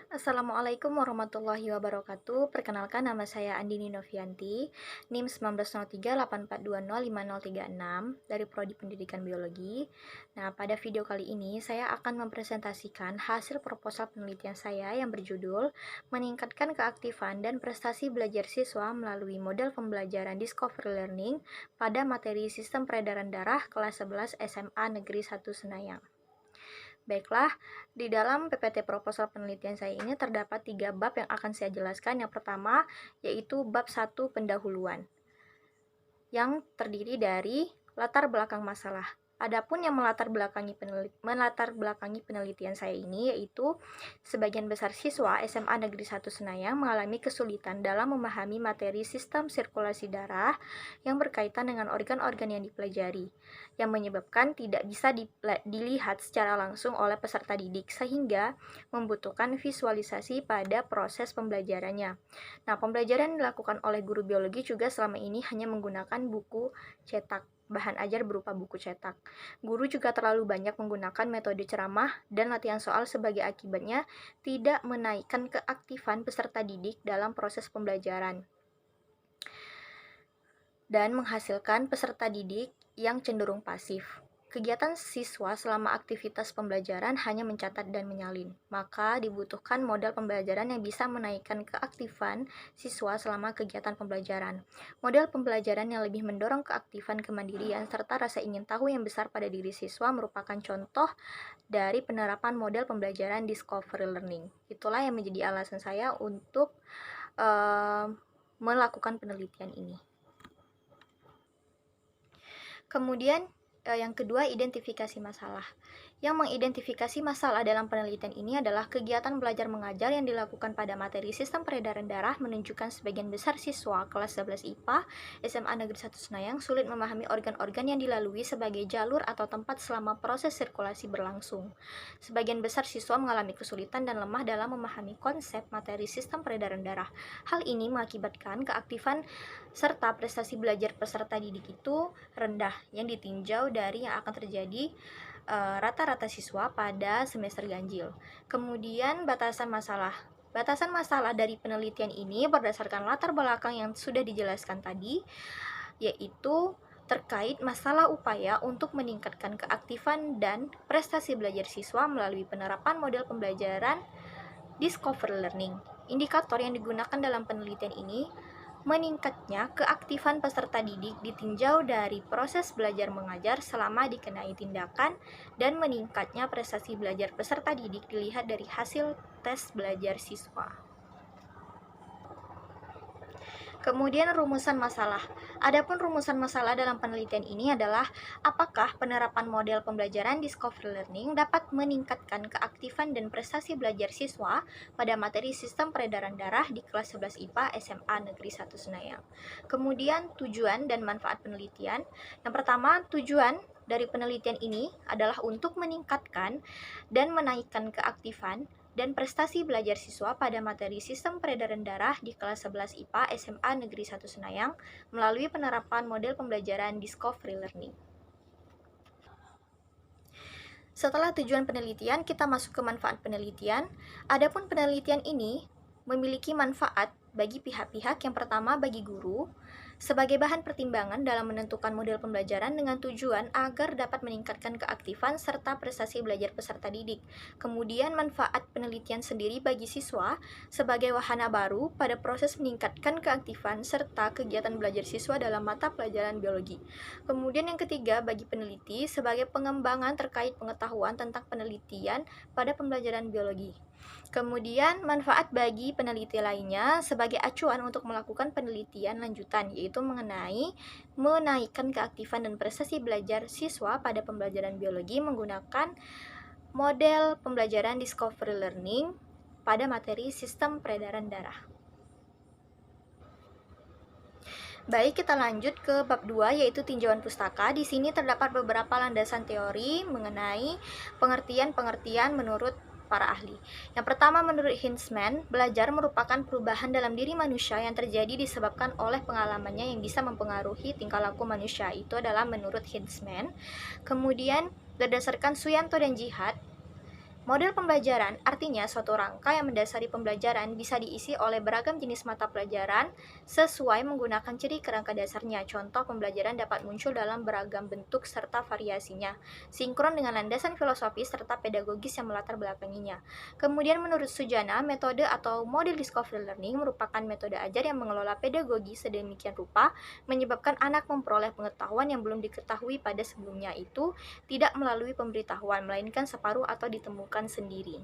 Assalamualaikum warahmatullahi wabarakatuh. Perkenalkan, nama saya Andini Novianti, NIM 190384205036 dari Prodi Pendidikan Biologi. Nah, pada video kali ini saya akan mempresentasikan hasil proposal penelitian saya yang berjudul Meningkatkan Keaktifan dan Prestasi Belajar Siswa Melalui Model Pembelajaran Discovery Learning pada Materi Sistem Peredaran Darah kelas 11 SMA Negeri 1 Senayang. Baiklah, di dalam PPT proposal penelitian saya ini terdapat 3 bab yang akan saya jelaskan. Yang pertama, yaitu bab 1 pendahuluan, yang terdiri dari latar belakang masalah. Adapun yang melatar belakangi penelitian saya ini yaitu sebagian besar siswa SMA Negeri 1 Senayang mengalami kesulitan dalam memahami materi sistem sirkulasi darah yang berkaitan dengan organ-organ yang dipelajari, yang menyebabkan tidak bisa dilihat secara langsung oleh peserta didik sehingga membutuhkan visualisasi pada proses pembelajarannya. Nah, pembelajaran dilakukan oleh guru biologi juga selama ini hanya menggunakan buku cetak, bahan ajar berupa buku cetak. Guru juga terlalu banyak menggunakan metode ceramah dan latihan soal sebagai akibatnya tidak menaikkan keaktifan peserta didik dalam proses pembelajaran dan menghasilkan peserta didik yang cenderung pasif. Kegiatan siswa selama aktivitas pembelajaran hanya mencatat dan menyalin, maka dibutuhkan model pembelajaran yang bisa menaikkan keaktifan siswa selama kegiatan pembelajaran. Model pembelajaran yang lebih mendorong keaktifan kemandirian serta rasa ingin tahu yang besar pada diri siswa merupakan contoh dari penerapan model pembelajaran discovery learning. Itulah yang menjadi alasan saya untuk melakukan penelitian ini. Kemudian yang kedua, identifikasi masalah. Yang mengidentifikasi masalah dalam penelitian ini adalah kegiatan belajar mengajar yang dilakukan pada materi sistem peredaran darah menunjukkan sebagian besar siswa kelas 11 IPA SMA Negeri 1 Senayang sulit memahami organ-organ yang dilalui sebagai jalur atau tempat selama proses sirkulasi berlangsung. Sebagian besar siswa mengalami kesulitan dan lemah dalam memahami konsep materi sistem peredaran darah. Hal ini mengakibatkan keaktifan serta prestasi belajar peserta didik itu rendah, yang ditinjau dari yang akan terjadi rata-rata siswa pada semester ganjil. Kemudian batasan masalah. Batasan masalah dari penelitian ini berdasarkan latar belakang yang sudah dijelaskan tadi, yaitu terkait masalah upaya untuk meningkatkan keaktifan dan prestasi belajar siswa melalui penerapan model pembelajaran discovery learning. Indikator yang digunakan dalam penelitian ini meningkatnya keaktifan peserta didik ditinjau dari proses belajar mengajar selama dikenai tindakan, dan meningkatnya prestasi belajar peserta didik dilihat dari hasil tes belajar siswa. Kemudian rumusan masalah. Adapun rumusan masalah dalam penelitian ini adalah apakah penerapan model pembelajaran discovery learning dapat meningkatkan keaktifan dan prestasi belajar siswa pada materi sistem peredaran darah di kelas 11 IPA SMA Negeri 1 Senayang. Kemudian tujuan dan manfaat penelitian. Yang pertama, tujuan dari penelitian ini adalah untuk meningkatkan dan menaikkan keaktifan dan prestasi belajar siswa pada materi sistem peredaran darah di kelas 11 IPA SMA Negeri 1 Senayang melalui penerapan model pembelajaran discovery learning. Setelah tujuan penelitian, kita masuk ke manfaat penelitian. Adapun penelitian ini memiliki manfaat bagi pihak-pihak. Yang pertama, bagi guru sebagai bahan pertimbangan dalam menentukan model pembelajaran dengan tujuan agar dapat meningkatkan keaktifan serta prestasi belajar peserta didik. Kemudian manfaat penelitian sendiri bagi siswa sebagai wahana baru pada proses meningkatkan keaktifan serta kegiatan belajar siswa dalam mata pelajaran biologi. Kemudian yang ketiga, bagi peneliti sebagai pengembangan terkait pengetahuan tentang penelitian pada pembelajaran biologi. Kemudian manfaat bagi peneliti lainnya sebagai acuan untuk melakukan penelitian lanjutan, yaitu mengenai menaikkan keaktifan dan prestasi belajar siswa pada pembelajaran biologi menggunakan model pembelajaran discovery learning pada materi sistem peredaran darah. Baik, kita lanjut ke bab 2 yaitu tinjauan pustaka. Di sini terdapat beberapa landasan teori mengenai pengertian-pengertian menurut para ahli. Yang pertama, menurut Hinzman, belajar merupakan perubahan dalam diri manusia yang terjadi disebabkan oleh pengalamannya yang bisa mempengaruhi tingkah laku manusia. Itu adalah menurut Hinzman. Kemudian, berdasarkan Suyanto dan Jihad, Model pembelajaran artinya suatu rangka yang mendasari pembelajaran bisa diisi oleh beragam jenis mata pelajaran sesuai menggunakan ciri kerangka dasarnya. Contoh pembelajaran dapat muncul dalam beragam bentuk serta variasinya, sinkron dengan landasan filosofis serta pedagogis yang melatar belakanginya. Kemudian menurut Sujana, metode atau model discovery learning merupakan metode ajar yang mengelola pedagogi sedemikian rupa menyebabkan anak memperoleh pengetahuan yang belum diketahui pada sebelumnya itu tidak melalui pemberitahuan, melainkan separuh atau ditemukan sendiri.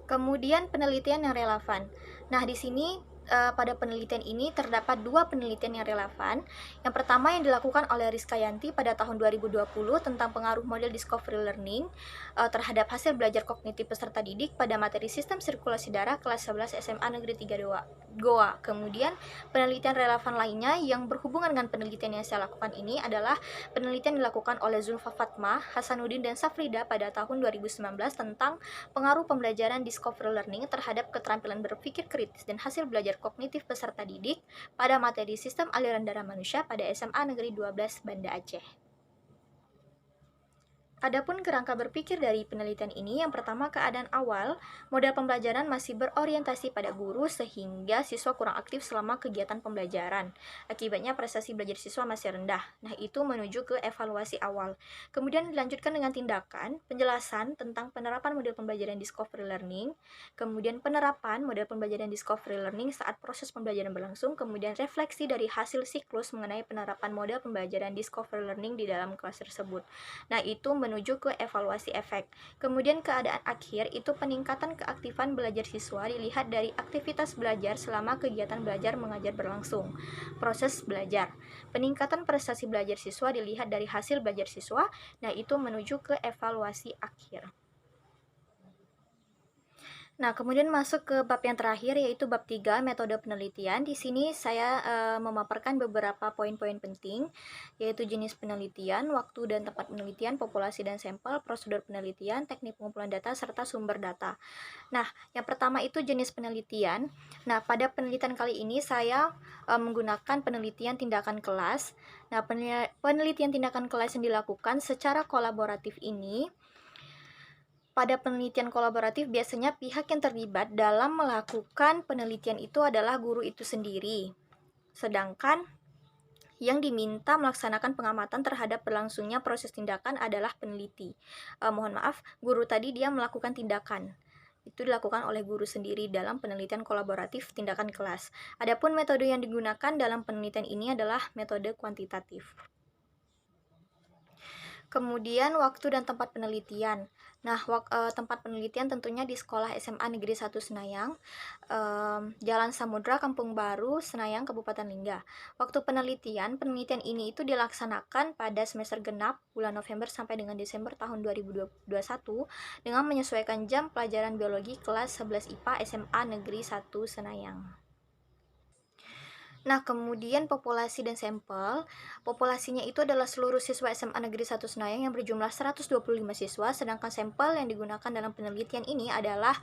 Kemudian penelitian yang relevan. Nah, di sini pada penelitian ini terdapat dua penelitian yang relevan. Yang pertama yang dilakukan oleh Rizkyanti pada tahun 2020 tentang pengaruh model discovery learning terhadap hasil belajar kognitif peserta didik pada materi sistem sirkulasi darah kelas 11 SMA Negeri 3 Goa. Kemudian penelitian relevan lainnya yang berhubungan dengan penelitian yang saya lakukan ini adalah penelitian dilakukan oleh Zulfa Fatma, Hasanuddin, dan Safrida pada tahun 2019 tentang pengaruh pembelajaran discovery learning terhadap keterampilan berpikir kritis dan hasil belajar kognitif peserta didik pada materi sistem aliran darah manusia pada SMA Negeri 12 Banda Aceh. Adapun kerangka berpikir dari penelitian ini, yang pertama keadaan awal, model pembelajaran masih berorientasi pada guru sehingga siswa kurang aktif selama kegiatan pembelajaran. Akibatnya prestasi belajar siswa masih rendah. Nah, itu menuju ke evaluasi awal. Kemudian dilanjutkan dengan tindakan, penjelasan tentang penerapan model pembelajaran discovery learning, kemudian penerapan model pembelajaran discovery learning saat proses pembelajaran berlangsung, kemudian refleksi dari hasil siklus mengenai penerapan model pembelajaran discovery learning di dalam kelas tersebut. Nah, itu menuju ke evaluasi efek. Kemudian keadaan akhir itu peningkatan keaktifan belajar siswa dilihat dari aktivitas belajar selama kegiatan belajar mengajar berlangsung. Proses belajar. Peningkatan prestasi belajar siswa dilihat dari hasil belajar siswa. Nah, itu menuju ke evaluasi akhir. Nah, kemudian masuk ke bab yang terakhir yaitu bab 3, metode penelitian. Di sini saya memaparkan beberapa poin-poin penting yaitu jenis penelitian, waktu dan tempat penelitian, populasi dan sampel, prosedur penelitian, teknik pengumpulan data serta sumber data. Nah, yang pertama itu jenis penelitian. Nah, pada penelitian kali ini saya menggunakan penelitian tindakan kelas. Nah, penelitian tindakan kelas yang dilakukan secara kolaboratif ini, pada penelitian kolaboratif biasanya pihak yang terlibat dalam melakukan penelitian itu adalah guru itu sendiri. Sedangkan yang diminta melaksanakan pengamatan terhadap berlangsungnya proses tindakan adalah peneliti. Mohon maaf, guru tadi dia melakukan tindakan. Itu dilakukan oleh guru sendiri dalam penelitian kolaboratif tindakan kelas. Adapun metode yang digunakan dalam penelitian ini adalah metode kuantitatif. Kemudian waktu dan tempat penelitian. Nah, tempat penelitian tentunya di Sekolah SMA Negeri 1 Senayang, Jalan Samudra, Kampung Baru, Senayang, Kabupaten Lingga. Waktu penelitian ini itu dilaksanakan pada semester genap bulan November sampai dengan Desember tahun 2021 dengan menyesuaikan jam pelajaran biologi kelas 11 IPA SMA Negeri 1 Senayang. Nah, kemudian populasi dan sampel. Populasinya itu adalah seluruh siswa SMA Negeri 1 Senayang yang berjumlah 125 siswa, sedangkan sampel yang digunakan dalam penelitian ini adalah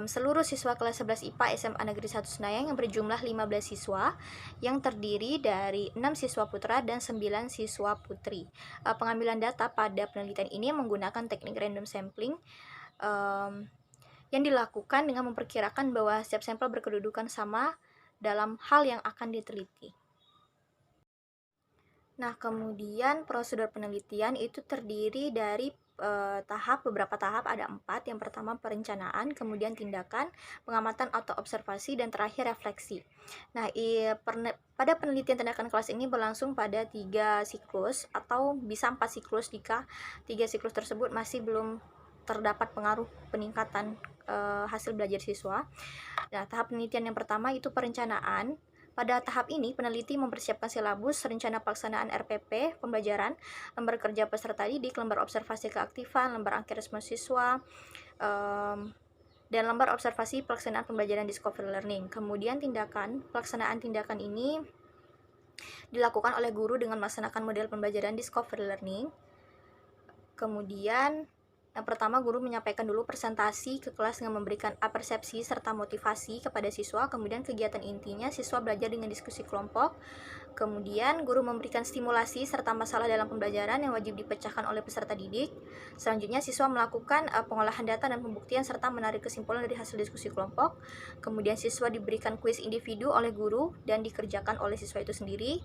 seluruh siswa kelas 11 IPA SMA Negeri 1 Senayang yang berjumlah 15 siswa, yang terdiri dari 6 siswa putra dan 9 siswa putri. Pengambilan data pada penelitian ini menggunakan teknik random sampling, yang dilakukan dengan memperkirakan bahwa setiap sampel berkedudukan sama dalam hal yang akan diteliti. Nah, kemudian prosedur penelitian itu terdiri dari beberapa tahap, ada 4. Yang pertama perencanaan, kemudian tindakan, pengamatan atau observasi, dan terakhir refleksi. Nah, pada penelitian tindakan kelas ini berlangsung pada 3 siklus atau bisa 4 siklus jika 3 siklus tersebut masih belum terdapat pengaruh peningkatan hasil belajar siswa. Nah, tahap penelitian yang pertama itu perencanaan. Pada tahap ini, peneliti mempersiapkan silabus, rencana pelaksanaan RPP, pembelajaran, lembar kerja peserta didik, lembar observasi keaktifan, lembar angket respons siswa, dan lembar observasi pelaksanaan pembelajaran discovery learning. Kemudian tindakan, pelaksanaan tindakan ini dilakukan oleh guru dengan melaksanakan model pembelajaran discovery learning. Kemudian Yang pertama, guru menyampaikan dulu presentasi ke kelas dengan memberikan apersepsi serta motivasi kepada siswa. Kemudian kegiatan intinya siswa belajar dengan diskusi kelompok. Kemudian guru memberikan stimulasi serta masalah dalam pembelajaran yang wajib dipecahkan oleh peserta didik. Selanjutnya siswa melakukan pengolahan data dan pembuktian serta menarik kesimpulan dari hasil diskusi kelompok. Kemudian siswa diberikan kuis individu oleh guru dan dikerjakan oleh siswa itu sendiri.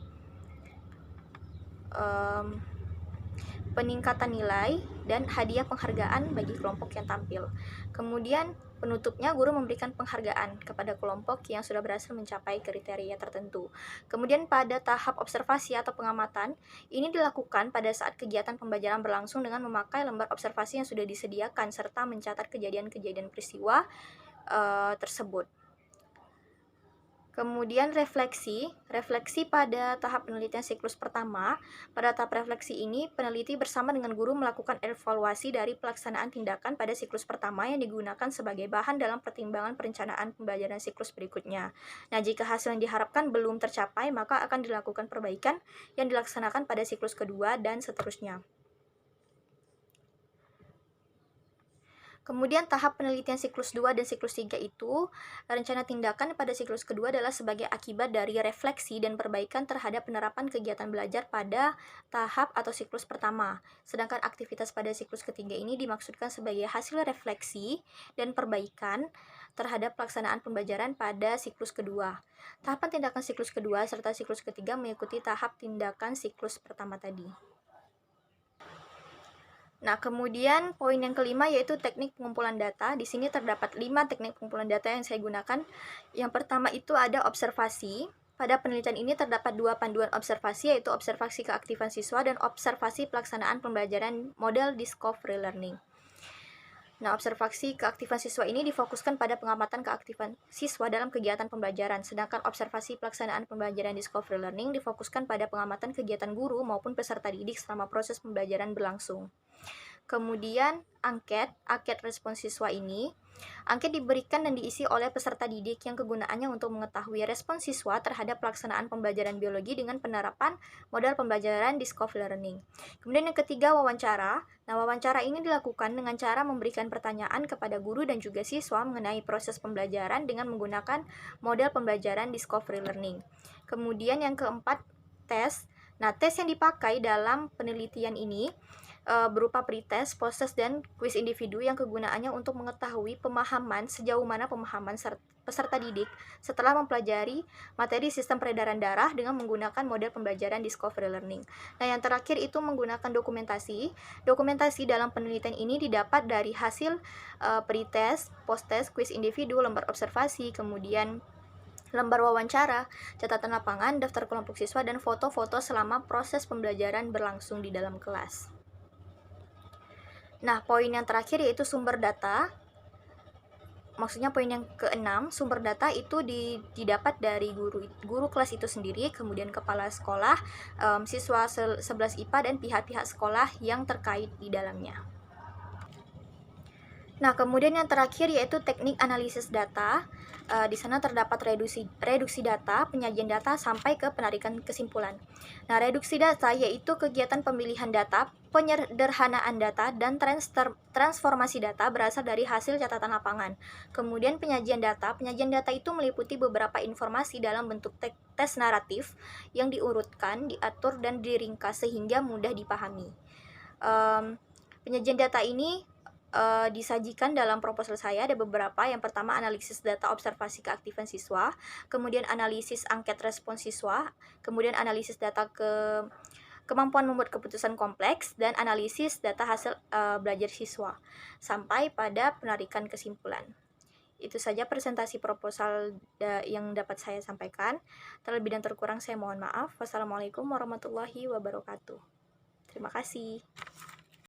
Peningkatan nilai dan hadiah penghargaan bagi kelompok yang tampil. Kemudian penutupnya guru memberikan penghargaan kepada kelompok yang sudah berhasil mencapai kriteria tertentu. Kemudian pada tahap observasi atau pengamatan, ini dilakukan pada saat kegiatan pembelajaran berlangsung dengan memakai lembar observasi yang sudah disediakan serta mencatat kejadian-kejadian peristiwa tersebut. Kemudian refleksi pada tahap penelitian siklus pertama. Pada tahap refleksi ini, peneliti bersama dengan guru melakukan evaluasi dari pelaksanaan tindakan pada siklus pertama yang digunakan sebagai bahan dalam pertimbangan perencanaan pembelajaran siklus berikutnya. Nah, jika hasil yang diharapkan belum tercapai, maka akan dilakukan perbaikan yang dilaksanakan pada siklus kedua dan seterusnya. Kemudian tahap penelitian siklus 2 dan siklus 3 itu, rencana tindakan pada siklus kedua adalah sebagai akibat dari refleksi dan perbaikan terhadap penerapan kegiatan belajar pada tahap atau siklus pertama. Sedangkan aktivitas pada siklus ketiga ini dimaksudkan sebagai hasil refleksi dan perbaikan terhadap pelaksanaan pembelajaran pada siklus kedua. Tahapan tindakan siklus kedua serta siklus ketiga mengikuti tahap tindakan siklus pertama tadi. Nah, kemudian poin yang kelima yaitu teknik pengumpulan data. Di sini terdapat 5 teknik pengumpulan data yang saya gunakan. Yang pertama itu ada observasi. Pada penelitian ini terdapat 2 panduan observasi, yaitu observasi keaktifan siswa dan observasi pelaksanaan pembelajaran model discovery learning. Nah, observasi keaktifan siswa ini difokuskan pada pengamatan keaktifan siswa dalam kegiatan pembelajaran, sedangkan observasi pelaksanaan pembelajaran discovery learning difokuskan pada pengamatan kegiatan guru maupun peserta didik selama proses pembelajaran berlangsung. Kemudian angket respons siswa ini. Angket diberikan dan diisi oleh peserta didik yang kegunaannya untuk mengetahui respons siswa terhadap pelaksanaan pembelajaran biologi dengan penerapan model pembelajaran discovery learning. Kemudian yang ketiga, wawancara. Nah, wawancara ini dilakukan dengan cara memberikan pertanyaan kepada guru dan juga siswa mengenai proses pembelajaran dengan menggunakan model pembelajaran discovery learning. Kemudian yang keempat, tes. Nah, tes yang dipakai dalam penelitian ini berupa pretest, post-test, dan kuis individu yang kegunaannya untuk mengetahui pemahaman sejauh mana pemahaman peserta didik setelah mempelajari materi sistem peredaran darah dengan menggunakan model pembelajaran discovery learning. Nah, yang terakhir itu menggunakan dokumentasi. Dokumentasi dalam penelitian ini didapat dari hasil pretest, post-test, kuis individu, lembar observasi, kemudian lembar wawancara, catatan lapangan, daftar kelompok siswa, dan foto-foto selama proses pembelajaran berlangsung di dalam kelas. Nah, poin yang terakhir yaitu sumber data. Maksudnya poin yang keenam, sumber data itu didapat dari guru kelas itu sendiri, kemudian kepala sekolah, siswa 11 IPA, dan pihak-pihak sekolah yang terkait di dalamnya. Nah, kemudian yang terakhir yaitu teknik analisis data. Di sana terdapat reduksi data, penyajian data, sampai ke penarikan kesimpulan. Nah, reduksi data yaitu kegiatan pemilihan data, penyederhanaan data, dan transformasi data berasal dari hasil catatan lapangan. Kemudian penyajian data itu meliputi beberapa informasi dalam bentuk teks naratif yang diurutkan, diatur, dan diringkas sehingga mudah dipahami. Penyajian data ini disajikan dalam proposal saya ada beberapa. Yang pertama, analisis data observasi keaktifan siswa, kemudian analisis angket respons siswa, kemudian analisis data kemampuan membuat keputusan kompleks, dan analisis data hasil belajar siswa, sampai pada penarikan kesimpulan. Itu saja presentasi proposal yang dapat saya sampaikan. Terlebih dan terkurang saya mohon maaf. Wassalamualaikum warahmatullahi wabarakatuh. Terima kasih.